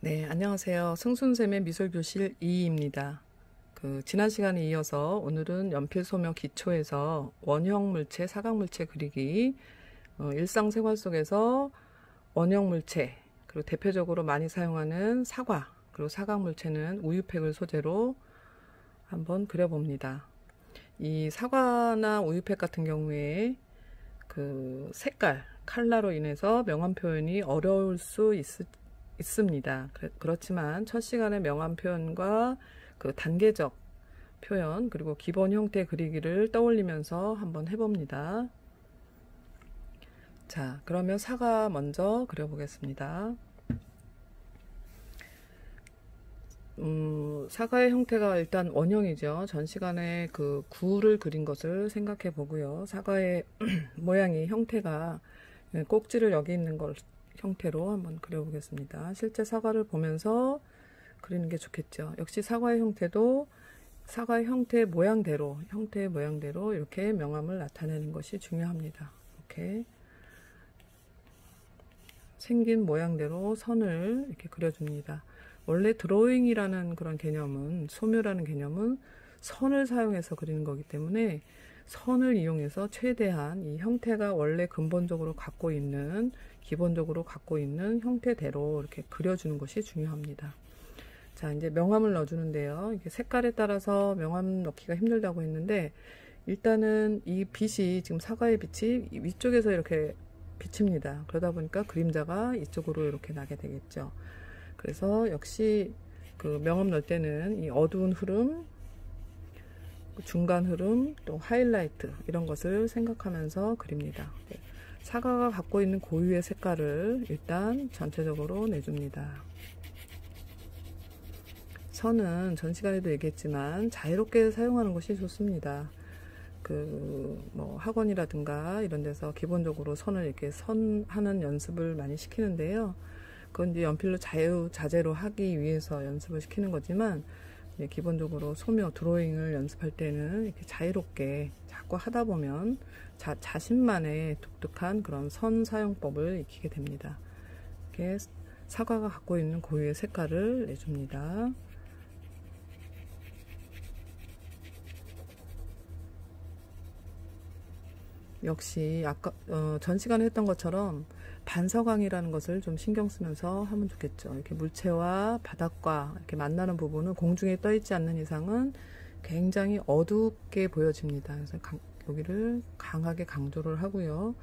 네, 안녕하세요. 승순쌤의 미술교실 2입니다. 지난 시간에 이어서 오늘은 연필 소묘 기초에서 원형 물체, 사각 물체 그리기, 일상생활 속에서 원형 물체, 그리고 대표적으로 많이 사용하는 사과, 그리고 사각 물체는 우유팩을 소재로 한번 그려봅니다. 이 사과나 우유팩 같은 경우에 색깔, 컬러로 인해서 명암 표현이 어려울 수 있습니다. 그렇지만 첫 시간에 명암 표현과 단계적 표현 그리고 기본 형태 그리기를 떠올리면서 한번 해봅니다. 자, 그러면 사과 먼저 그려보겠습니다. 사과의 형태가 일단 원형이죠. 전 시간에 구를 그린 것을 생각해 보고요. 사과의 모양이 형태가 꼭지를 여기 있는 걸 형태로 한번 그려보겠습니다. 실제 사과를 보면서 그리는 게 좋겠죠. 역시 사과의 형태도 사과의 형태의 모양대로 이렇게 명암을 나타내는 것이 중요합니다. 이렇게 생긴 모양대로 선을 이렇게 그려줍니다. 원래 드로잉이라는 그런 개념은, 소묘라는 개념은 선을 사용해서 그리는 거기 때문에 선을 이용해서 최대한 이 형태가 원래 근본적으로 갖고 있는, 기본적으로 갖고 있는 형태대로 이렇게 그려주는 것이 중요합니다. 자, 이제 명암을 넣어주는데요. 이게 색깔에 따라서 명암 넣기가 힘들다고 했는데, 일단은 이 빛이, 지금 사과의 빛이 위쪽에서 이렇게 비칩니다. 그러다 보니까 그림자가 이쪽으로 이렇게 나게 되겠죠. 그래서 역시 명암 넣을 때는 이 어두운 흐름, 중간 흐름, 또 하이라이트 이런 것을 생각하면서 그립니다. 사과가 갖고 있는 고유의 색깔을 일단 전체적으로 내줍니다. 선은 전 시간에도 얘기했지만 자유롭게 사용하는 것이 좋습니다. 학원이라든가 이런 데서 기본적으로 선을 이렇게 선하는 연습을 많이 시키는데요. 그건 이제 연필로 자유자재로 하기 위해서 연습을 시키는 거지만, 기본적으로 소묘, 드로잉을 연습할 때는 이렇게 자유롭게 자꾸 하다 보면 자신만의 독특한 그런 선 사용법을 익히게 됩니다. 이렇게 사과가 갖고 있는 고유의 색깔을 내줍니다. 역시 아까 전 시간에 했던 것처럼 반사광이라는 것을 좀 신경 쓰면서 하면 좋겠죠. 이렇게 물체와 바닥과 이렇게 만나는 부분은 공중에 떠 있지 않는 이상은 굉장히 어둡게 보여집니다. 그래서 여기를 강하게 강조를 하고요.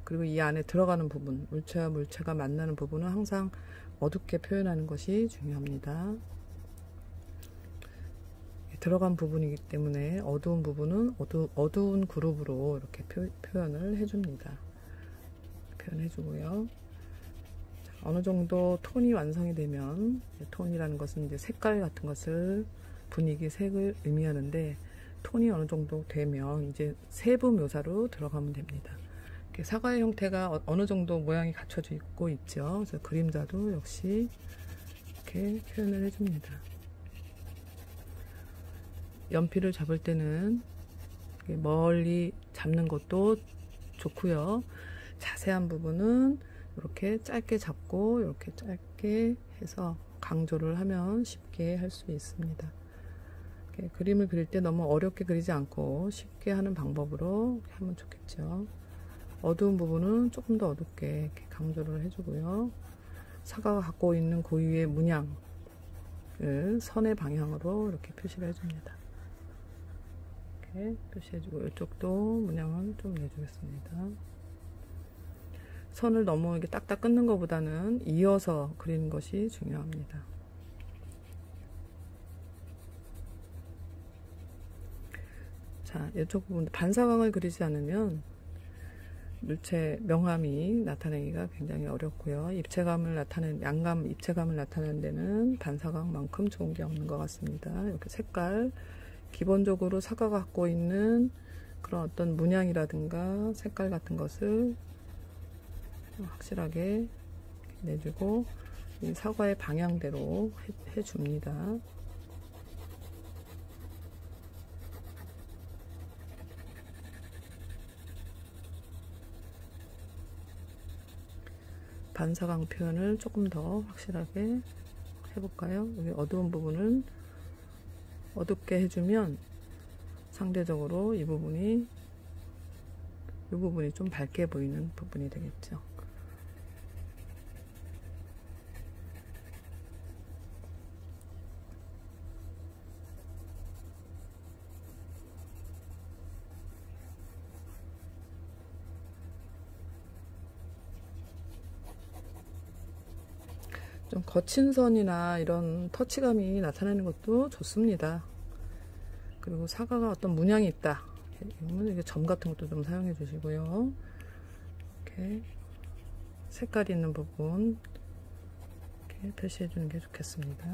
그리고 이 안에 들어가는 부분, 물체와 물체가 만나는 부분은 항상 어둡게 표현하는 것이 중요합니다. 들어간 부분이기 때문에 어두운 부분은 어두운 그룹으로 이렇게 표현을 해줍니다. 표현해주고요. 어느 정도 톤이 완성이 되면, 톤이라는 것은 이제 색깔 같은 것을, 분위기, 색을 의미하는데, 톤이 어느 정도 되면 이제 세부 묘사로 들어가면 됩니다. 사과의 형태가 어느 정도 모양이 갖춰져 있죠. 그래서 그림자도 역시 이렇게 표현을 해줍니다. 연필을 잡을 때는 멀리 잡는 것도 좋고요. 자세한 부분은 이렇게 짧게 잡고 이렇게 짧게 해서 강조를 하면 쉽게 할 수 있습니다. 그림을 그릴 때 너무 어렵게 그리지 않고 쉽게 하는 방법으로 하면 좋겠죠. 어두운 부분은 조금 더 어둡게 이렇게 강조를 해주고요. 사과가 갖고 있는 고유의 문양을 선의 방향으로 이렇게 표시를 해줍니다. 이렇게 표시해주고, 이쪽도 문양을 좀 내주겠습니다. 선을 너무 이렇게 딱딱 끊는 것보다는 이어서 그리는 것이 중요합니다. 자, 이쪽 부분 반사광을 그리지 않으면 물체 명암이 나타내기가 굉장히 어렵고요. 양감 입체감을 나타내는 데는 반사광만큼 좋은 게 없는 것 같습니다. 이렇게 색깔, 기본적으로 사과가 갖고 있는 그런 어떤 문양이라든가 색깔 같은 것을 확실하게 내주고, 이 사과의 방향대로 해줍니다. 반사광 표현을 조금 더 확실하게 해볼까요? 여기 어두운 부분은 어둡게 해주면 상대적으로 이 부분이 좀 밝게 보이는 부분이 되겠죠. 좀 거친 선이나 이런 터치감이 나타나는 것도 좋습니다. 그리고 사과가 어떤 문양이 있다. 이러면 이게 점 같은 것도 좀 사용해 주시고요. 이렇게 색깔이 있는 부분 이렇게 표시해 주는 게 좋겠습니다.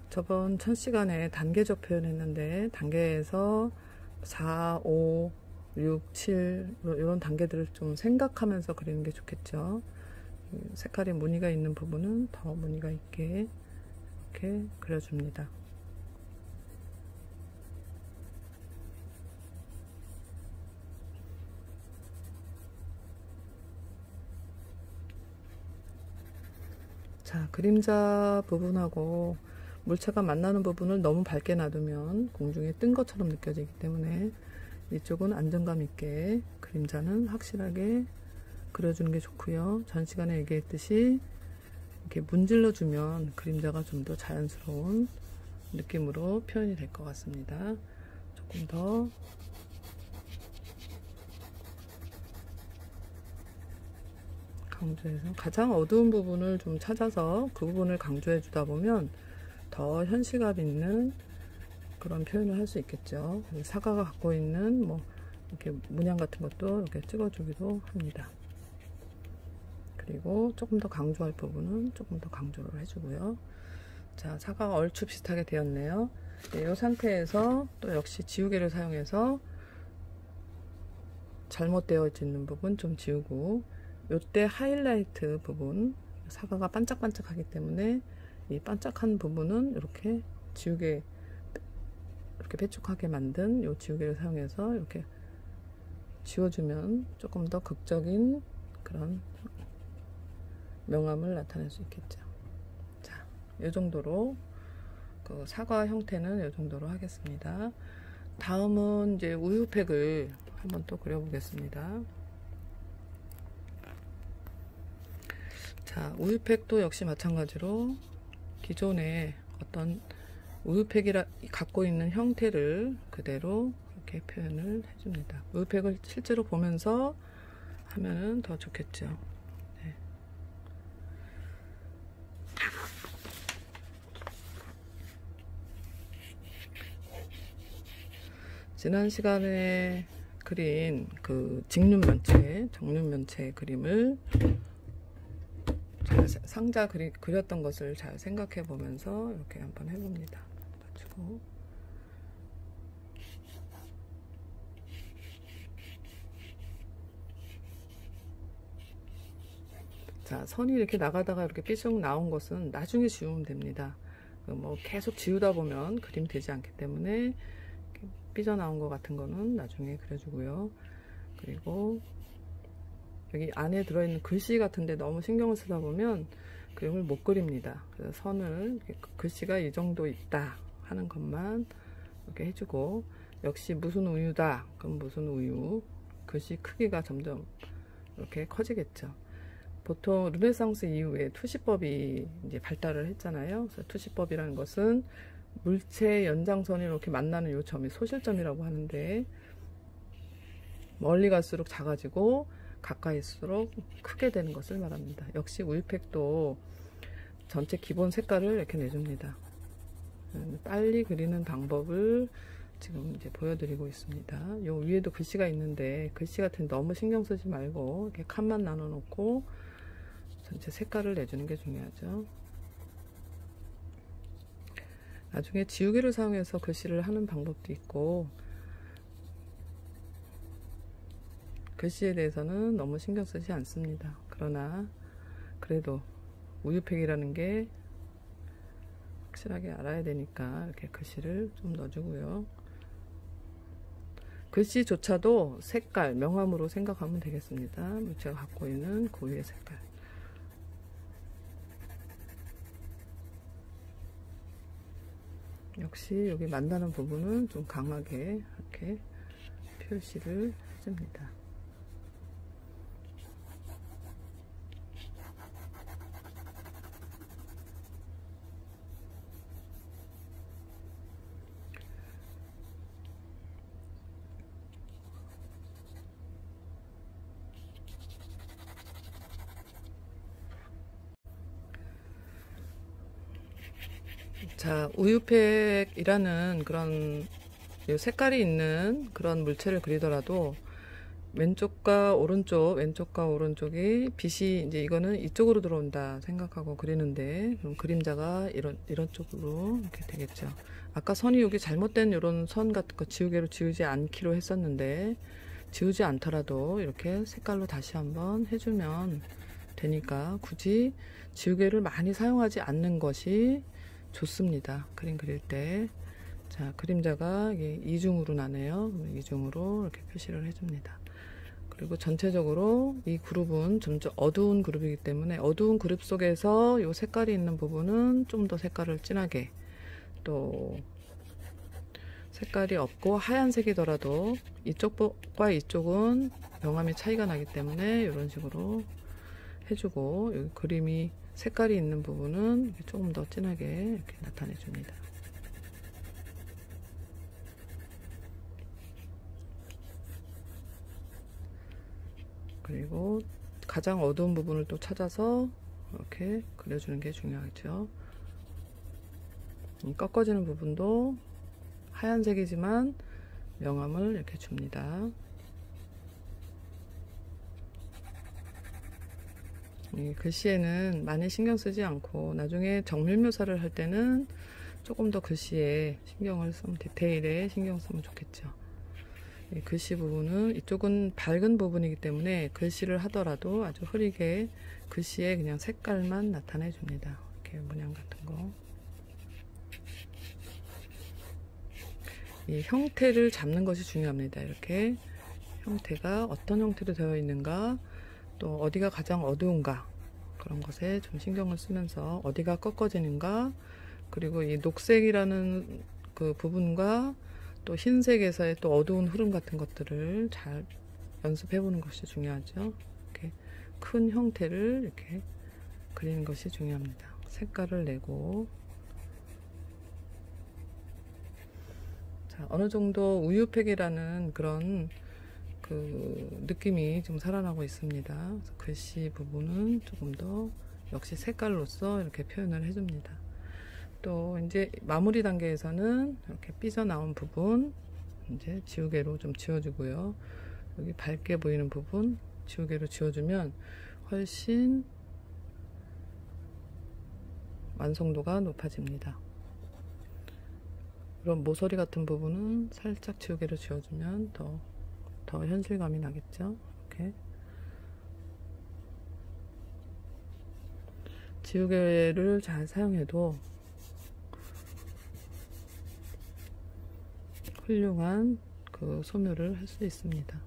저번 첫 시간에 단계적 표현했는데 단계에서 4, 5, 6, 7 이런 단계들을 좀 생각하면서 그리는 게 좋겠죠. 색깔이 무늬가 있는 부분은 더 무늬가 있게 이렇게 그려줍니다. 자, 그림자 부분하고 물체가 만나는 부분을 너무 밝게 놔두면 공중에 뜬 것처럼 느껴지기 때문에 이쪽은 안정감 있게 그림자는 확실하게 그려주는 게 좋고요. 전 시간에 얘기했듯이 이렇게 문질러 주면 그림자가 좀 더 자연스러운 느낌으로 표현이 될 것 같습니다. 조금 더 강조해서 가장 어두운 부분을 좀 찾아서 그 부분을 강조해 주다 보면 더 현실감 있는 그런 표현을 할 수 있겠죠. 사과가 갖고 있는 뭐 이렇게 문양 같은 것도 이렇게 찍어주기도 합니다. 그리고 조금 더 강조할 부분은 조금 더 강조를 해주고요. 자, 사과가 얼추 비슷하게 되었네요. 네, 이 상태에서 또 역시 지우개를 사용해서 잘못되어 있는 부분 좀 지우고, 요때 하이라이트 부분, 사과가 반짝반짝하기 때문에 이 반짝한 부분은 이렇게 지우개, 이렇게 빼쭉하게 만든 요 지우개를 사용해서 이렇게 지워주면 조금 더 극적인 그런 명암을 나타낼 수 있겠죠. 자, 이 정도로 그 사과 형태는 이 정도로 하겠습니다. 다음은 이제 우유팩을 한번 또 그려보겠습니다. 자, 우유팩도 역시 마찬가지로 기존의 어떤 우유팩이 갖고 있는 형태를 그대로 이렇게 표현을 해줍니다. 우유팩을 실제로 보면서 하면은 더 좋겠죠. 네. 지난 시간에 그린 그 직륜면체, 정륜면체 그림을 잘 상자 그렸던 것을 잘 생각해 보면서 이렇게 한번 해봅니다. 가지고 자, 선이 이렇게 나가다가 이렇게 삐죽 나온 것은 나중에 지우면 됩니다. 뭐 계속 지우다 보면 그림 되지 않기 때문에 삐져나온 것 같은 거는 나중에 그려주고요. 그리고 여기 안에 들어있는 글씨 같은데 너무 신경을 쓰다 보면 그림을 못 그립니다. 그래서 선을 글씨가 이 정도 있다 하는 것만 이렇게 해주고, 역시 무슨 우유다 그럼 무슨 우유, 글씨 크기가 점점 이렇게 커지겠죠. 보통 르네상스 이후에 투시법이 이제 발달을 했잖아요. 그래서 투시법이라는 것은 물체 연장선이 이렇게 만나는 요 점이 소실점이라고 하는데, 멀리 갈수록 작아지고 가까이일수록 크게 되는 것을 말합니다. 역시 우유팩도 전체 기본 색깔을 이렇게 내줍니다. 빨리 그리는 방법을 지금 이제 보여드리고 있습니다. 요 위에도 글씨가 있는데 글씨 같은 너무 신경 쓰지 말고 이렇게 칸만 나눠 놓고 전체 색깔을 내주는 게 중요하죠. 나중에 지우개를 사용해서 글씨를 하는 방법도 있고, 글씨에 대해서는 너무 신경 쓰지 않습니다. 그러나 그래도 우유팩이라는 게 확실하게 알아야 되니까 이렇게 글씨를 좀 넣어주고요. 글씨조차도 색깔, 명암으로 생각하면 되겠습니다. 물체가 갖고 있는 고유의 색깔. 역시 여기 만나는 부분은 좀 강하게 이렇게 표시를 해줍니다. 자, 우유팩이라는 그런 색깔이 있는 그런 물체를 그리더라도 왼쪽과 오른쪽이 빛이 이제 이거는 이쪽으로 들어온다 생각하고 그리는데, 그럼 그림자가 이런 쪽으로 이렇게 되겠죠. 아까 선이 여기 잘못된 이런 선 같은 거 지우개로 지우지 않기로 했었는데, 지우지 않더라도 이렇게 색깔로 다시 한번 해주면 되니까 굳이 지우개를 많이 사용하지 않는 것이 좋습니다. 그림 그릴 때. 자, 그림자가 이게 이중으로 나네요. 이중으로 이렇게 표시를 해줍니다. 그리고 전체적으로 이 그룹은 점점 어두운 그룹이기 때문에 어두운 그룹 속에서 이 색깔이 있는 부분은 좀 더 색깔을 진하게, 또 색깔이 없고 하얀색이더라도 이쪽과 이쪽은 명암이 차이가 나기 때문에 이런 식으로 해주고, 여기 그림이 색깔이 있는 부분은 조금 더 진하게 이렇게 나타내 줍니다. 그리고 가장 어두운 부분을 또 찾아서 이렇게 그려주는 게 중요하죠. 이 꺾어지는 부분도 하얀색이지만 명암을 이렇게 줍니다. 이 글씨에는 많이 신경 쓰지 않고 나중에 정밀 묘사를 할 때는 조금 더 글씨에 신경을 쓰면, 디테일에 신경 쓰면 좋겠죠. 이 글씨 부분은 이쪽은 밝은 부분이기 때문에 글씨를 하더라도 아주 흐리게 글씨에 그냥 색깔만 나타내 줍니다. 이렇게 문양 같은 거. 이 형태를 잡는 것이 중요합니다. 이렇게 형태가 어떤 형태로 되어 있는가, 또 어디가 가장 어두운가, 그런 것에 좀 신경을 쓰면서 어디가 꺾어지는가, 그리고 이 녹색이라는 그 부분과 또 흰색에서의 또 어두운 흐름 같은 것들을 잘 연습해 보는 것이 중요하죠. 이렇게 큰 형태를 이렇게 그리는 것이 중요합니다. 색깔을 내고. 자, 어느 정도 우유팩이라는 그런 그 느낌이 좀 살아나고 있습니다. 그래서 글씨 부분은 조금 더 역시 색깔로서 이렇게 표현을 해줍니다. 또 이제 마무리 단계에서는 이렇게 삐져나온 부분 이제 지우개로 좀 지워주고요. 여기 밝게 보이는 부분 지우개로 지워주면 훨씬 완성도가 높아집니다. 그런 모서리 같은 부분은 살짝 지우개로 지워주면 더 현실감이 나겠죠. 이렇게 지우개를 잘 사용해도 훌륭한 그 소묘를 할 수 있습니다.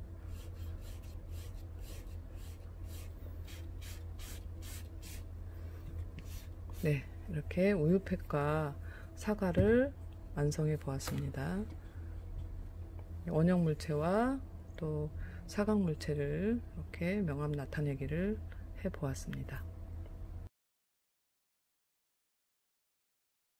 네, 이렇게 우유팩과 사과를 완성해 보았습니다. 원형 물체와 또 사각 물체를 이렇게 명암 나타내기를 해 보았습니다.